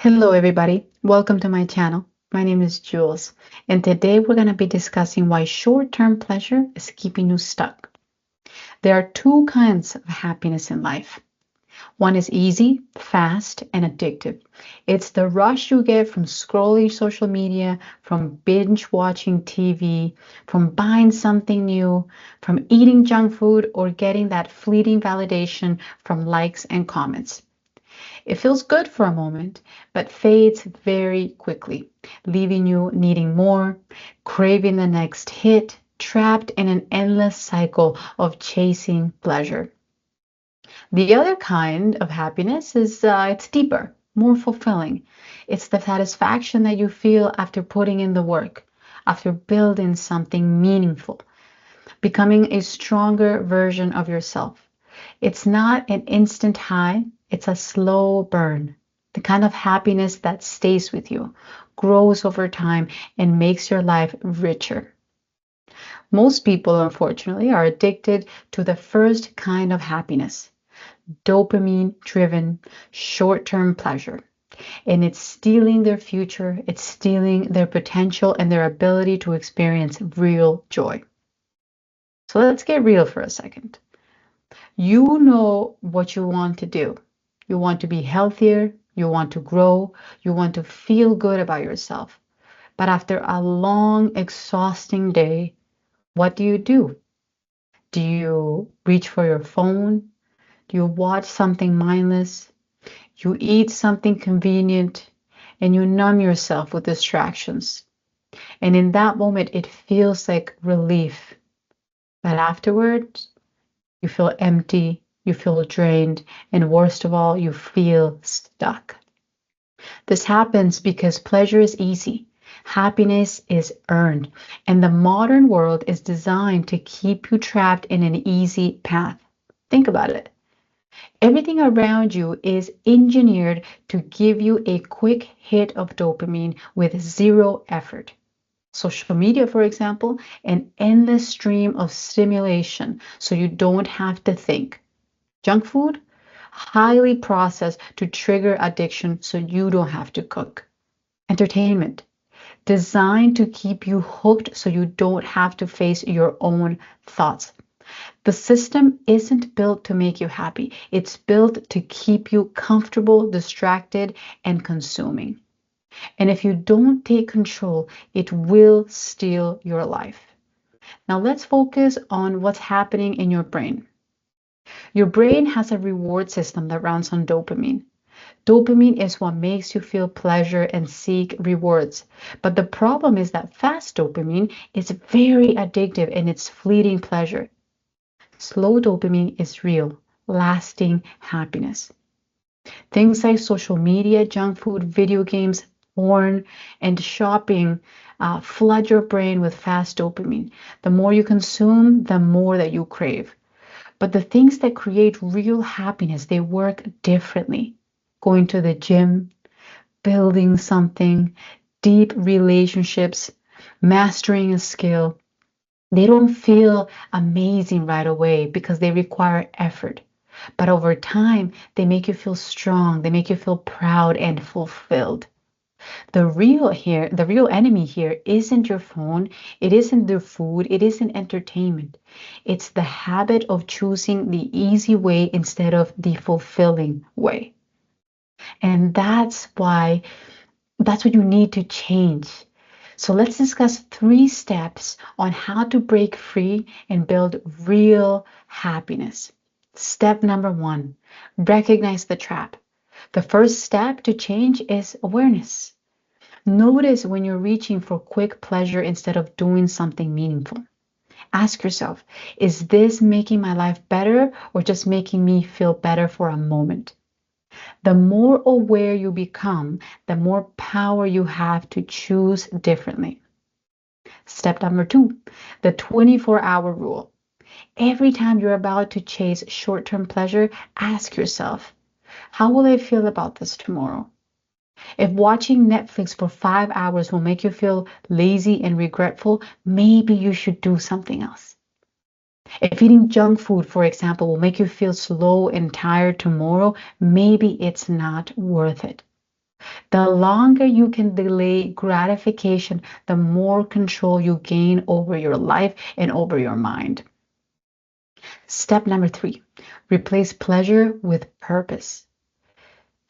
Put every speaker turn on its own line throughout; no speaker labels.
Hello, everybody. Welcome to my channel. My name is Jules, and today we're going to be discussing why short term pleasure is keeping you stuck. There are two kinds of happiness in life. One is easy, fast, and addictive. It's the rush you get from scrolling social media, from binge watching TV, from buying something new, from eating junk food, or getting that fleeting validation from likes and comments. It feels good for a moment, but fades very quickly, leaving you needing more, craving the next hit, trapped in an endless cycle of chasing pleasure. The other kind of happiness is it's deeper, more fulfilling. It's the satisfaction that you feel after putting in the work, after building something meaningful, becoming a stronger version of yourself. It's not an instant high, it's a slow burn, the kind of happiness that stays with you, grows over time, and makes your life richer. Most people, unfortunately, are addicted to the first kind of happiness, dopamine driven, short term pleasure. And it's stealing their future, it's stealing their potential and their ability to experience real joy. So let's get real for a second. You know what you want to do. You want to be healthier, you want to grow, you want to feel good about yourself. But after a long, exhausting day, what do? Do you reach for your phone? Do you watch something mindless? You eat something convenient and you numb yourself with distractions. And in that moment, it feels like relief. But afterwards, you feel empty, you feel drained, and worst of all, you feel stuck. This happens because pleasure is easy, happiness is earned, and the modern world is designed to keep you trapped in an easy path. Think about it. Everything around you is engineered to give you a quick hit of dopamine with zero effort. Social media, for example, an endless stream of stimulation so you don't have to think. Junk food, highly processed to trigger addiction so you don't have to cook. Entertainment, designed to keep you hooked so you don't have to face your own thoughts. The system isn't built to make you happy, it's built to keep you comfortable, distracted, and consuming. And if you don't take control, it will steal your life. Now let's focus on what's happening in your brain. Your brain has a reward system that runs on dopamine. Dopamine is what makes you feel pleasure and seek rewards. But the problem is that fast dopamine is very addictive in its fleeting pleasure. Slow dopamine is real, lasting happiness. Things like social media, junk food, video games, porn, and shopping flood your brain with fast dopamine. The more you consume, the more that you crave. But the things that create real happiness, they work differently. Going to the gym, building something, deep relationships, mastering a skill, they don't feel amazing right away because they require effort. But over time, they make you feel strong, they make you feel proud and fulfilled. The real enemy here isn't your phone, it isn't the food, it isn't entertainment. It's the habit of choosing the easy way instead of the fulfilling way. And that's what you need to change. So let's discuss 3 steps on how to break free and build real happiness. Step number 1, recognize the trap. The first step to change is awareness. Notice when you're reaching for quick pleasure instead of doing something meaningful. Ask yourself, is this making my life better or just making me feel better for a moment? The more aware you become, the more power you have to choose differently. Step number 2, the 24-hour rule. Every time you're about to chase short term pleasure, ask yourself, how will I feel about this tomorrow? If watching Netflix for 5 hours will make you feel lazy and regretful, maybe you should do something else. If eating junk food, for example, will make you feel slow and tired tomorrow, maybe it's not worth it. The longer you can delay gratification, the more control you gain over your life and over your mind. Step number 3, replace pleasure with purpose.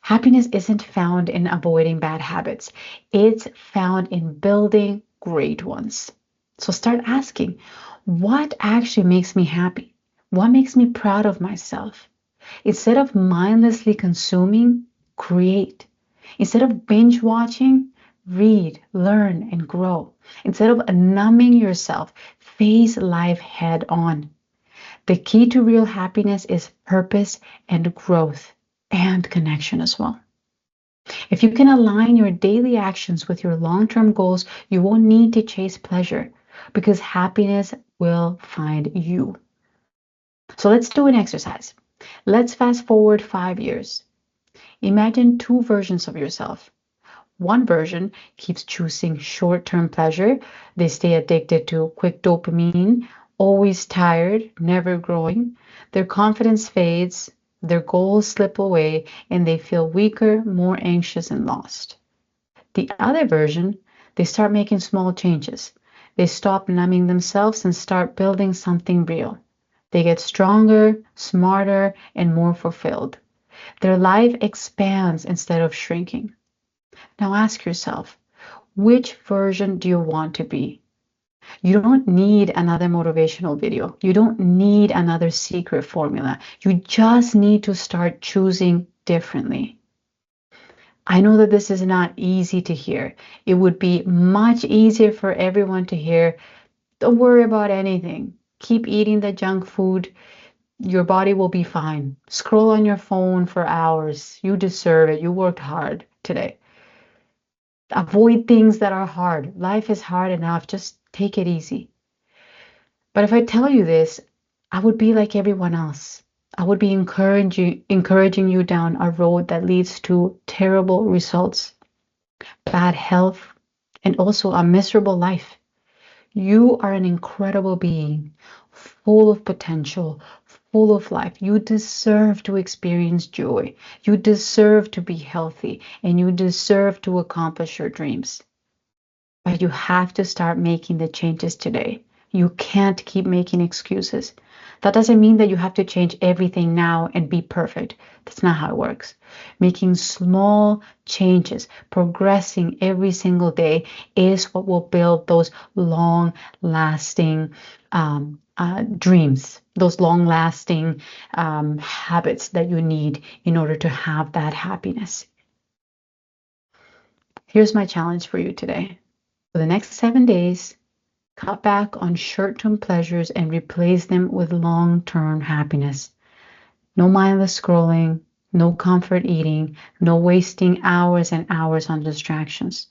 Happiness isn't found in avoiding bad habits, it's found in building great ones. So start asking, what actually makes me happy? What makes me proud of myself? Instead of mindlessly consuming, create. Instead of binge watching, read, learn, and grow. Instead of numbing yourself, face life head on. The key to real happiness is purpose and growth and connection as well. If you can align your daily actions with your long term goals, you won't need to chase pleasure because happiness will find you. So let's do an exercise. Let's fast forward 5 years. Imagine two versions of yourself. One version keeps choosing short term pleasure. They stay addicted to quick dopamine, always tired, never growing. Their confidence fades, their goals slip away, and they feel weaker, more anxious, and lost. The other version, they start making small changes. They stop numbing themselves and start building something real. They get stronger, smarter, and more fulfilled. Their life expands instead of shrinking. Now ask yourself, which version do you want to be? You don't need another motivational video. You don't need another secret formula. You just need to start choosing differently. I know that this is not easy to hear. It would be much easier for everyone to hear, don't worry about anything. Keep eating the junk food. Your body will be fine. Scroll on your phone for hours. You deserve it. You worked hard today. Avoid things that are hard. Life is hard enough. Just take it easy. But if I tell you this, I would be like everyone else. I would be encouraging you down a road that leads to terrible results, bad health, and also a miserable life. You are an incredible being, full of potential, full of life. You deserve to experience joy. You deserve to be healthy, and you deserve to accomplish your dreams. But you have to start making the changes today. You can't keep making excuses. That doesn't mean that you have to change everything now and be perfect. That's not how it works. Making small changes, progressing every single day is what will build those long lasting dreams, those long lasting habits that you need in order to have that happiness. Here's my challenge for you today. For the next 7 days, cut back on short-term pleasures and replace them with long-term happiness. No mindless scrolling, no comfort eating, no wasting hours and hours on distractions.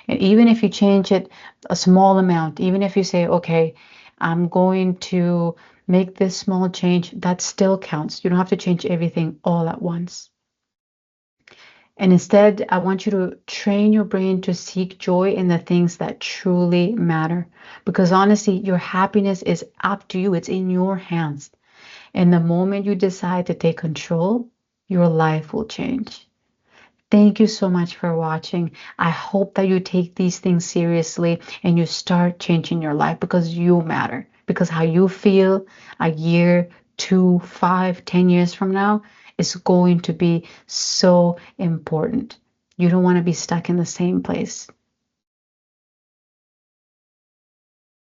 And even if you change it a small amount, even if you say, okay, I'm going to make this small change, that still counts. You don't have to change everything all at once. And instead, I want you to train your brain to seek joy in the things that truly matter. Because honestly, your happiness is up to you, it's in your hands. And the moment you decide to take control, your life will change. Thank you so much for watching. I hope that you take these things seriously and you start changing your life because you matter. Because how you feel a year, 2, 5, 10 years from now is going to be so important. You don't want to be stuck in the same place.